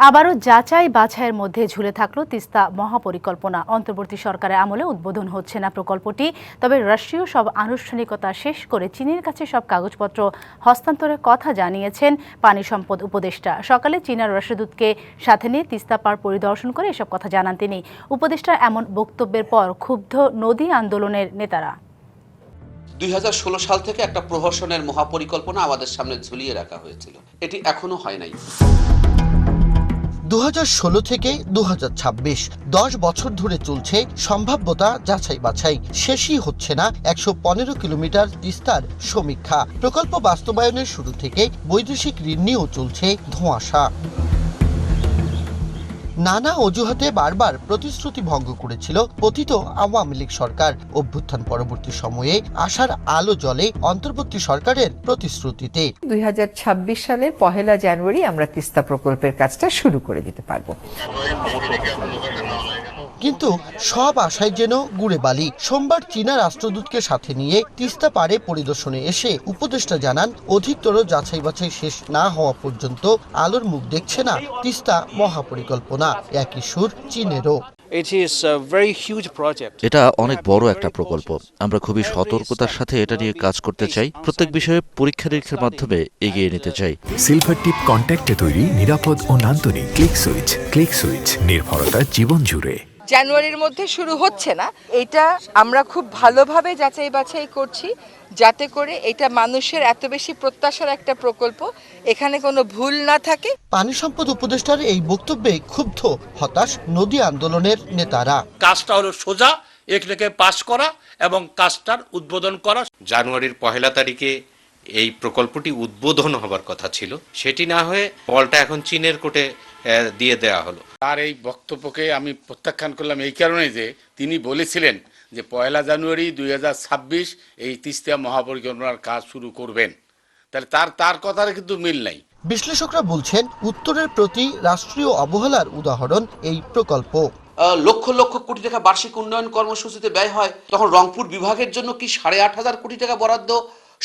আবারও যাচাই বাছাইয়ের মধ্যে ঝুলে থাকলো তিস্তা মহাপরিকল্পনা। অন্তর্বর্তী সরকারের আমলে উদ্বোধন হচ্ছে না প্রকল্পটি। তবে রাষ্ট্রীয় সব আনুষ্ঠানিকতা শেষ করে চীনের কাছে সব কাগজপত্র হস্তান্তরের কথা জানিয়েছেন পানি সম্পদ উপদেষ্টা। সকালে চীনের রাষ্ট্রদূতকে সাথে নিয়ে তিস্তা পার পরিদর্শন করে এসব কথা জানান তিনি। উপদেষ্টার এমন বক্তব্যের পর ক্ষুব্ধ নদী আন্দোলনের নেতারা। 2016 সাল থেকে একটা প্রহসনের মহাপরিকল্পনা আমাদের সামনে ঝুলিয়ে রাখা হয়েছিল, এটি এখনো হয় নাই। 2016 থেকে 2026 10 বছর ধরে চলছে সম্ভাব্যতা যাচাই বাছাই। শেষই হচ্ছে না 115 কিলোমিটার তিস্তার সমীক্ষা। প্রকল্প বাস্তবায়নের শুরু থেকে বৈদেশিক ঋণ নিয়েও চলছে ধোঁয়াশা। নানা অজুহাতে বারবার প্রতিশ্রুতি ভঙ্গ করেছিল পতিত আওয়ামী লীগ সরকার। অভ্যুত্থান পরবর্তী সময়ে আশার আলো জ্বলে অন্তর্বর্তী সরকারের প্রতিশ্রুতিতে। 2026 সালের 1 জানুয়ারি আমরা তিস্তা প্রকল্পের কাজটা শুরু করে দিতে পারবো। কিন্তু সব আশায় যেন গুড়ে বালি। সোমবার চীনা রাষ্ট্রদূতকে সাথে নিয়ে তিস্তা পাড়ে পরিদর্শনে এসে উপদেষ্টা জানান, অধিকতর যাচাই বাছাই শেষ না হওয়া পর্যন্ত আলোর মুখ দেখছে না তিস্তা মহাপরিকল্পনা। একই সুর চীনেরও। এটা অনেক বড় একটা প্রকল্প। আমরা খুবই সতর্কতার সাথে এটা নিয়ে কাজ করতে চাই। প্রত্যেক বিষয়ে পরীক্ষা নিরীক্ষার মাধ্যমে এগিয়ে নিতে চাই। সিলভার টিপ কন্ট্যাক্টে তৈরি নিরাপদ ও নান্দনিক ক্লিক সুইচ নির্ভরতা জীবন জুড়ে। জানুয়ারির মধ্যে শুরু হচ্ছে না, এটা আমরা খুব ভালোভাবে যাচাই বাছাই করছি যাতে করে এটা মানুষের এত বেশি প্রত্যাশার একটা প্রকল্প, এখানে কোনো ভুল না থাকে। পানি সম্পদ উপদেষ্টার এই বক্তব্যে ক্ষুব্ধ হতাশ নদী আন্দোলনের নেতারা। কাজটা হলো সোজা এটাকে পাস করা এবং কাজটার উদ্বোধন করা। জানুয়ারির 1 তারিখে এই প্রকল্পটি উদ্বোধন হবার কথা ছিল, সেটি না হয়ে বলটা এখন চীনের কোর্টে দিয়ে দেওয়া হলো। তার এই বক্তব্যকে আমি প্রত্যাখ্যান করলাম এই কারণে যে তিনি বলেছিলেন যে 1 জানুয়ারি 2026 এই তিস্তা মহাপরিকল্পনার কাজ শুরু করবেন। তাহলে তার কথার কিন্তু মিল নাই। বিশ্লেষকরা বলছেন, উত্তরের প্রতি রাষ্ট্রীয় অবহেলার উদাহরণ এই প্রকল্প। লক্ষ লক্ষ কোটি টাকা বার্ষিক উন্নয়ন কর্মসূচিতে ব্যয় হয়, তখন রংপুর বিভাগের জন্য কি 8,500 কোটি টাকা বরাদ্দ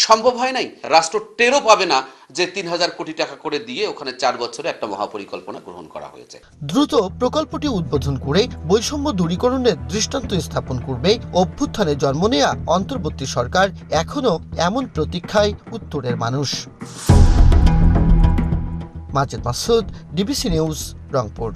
সম্ভব হয় নাই? রাষ্ট্র টেরও পাবে না যে 3,000 কোটি টাকা করে দিয়ে ওখানে 4 বছরে একটা মহাপরিকল্পনা গ্রহণ করা হয়েছে। দ্রুত প্রকল্পটি উদ্বোধন করে বৈষম্য দূরীকরণের দৃষ্টান্ত স্থাপন করবে অভ্যুত্থানে জন্ম নেয়া অন্তর্বর্তী সরকার। এখনো এমন প্রতীক্ষায় উত্তরের মানুষ। Majed Masud, DBC news, Rangpur.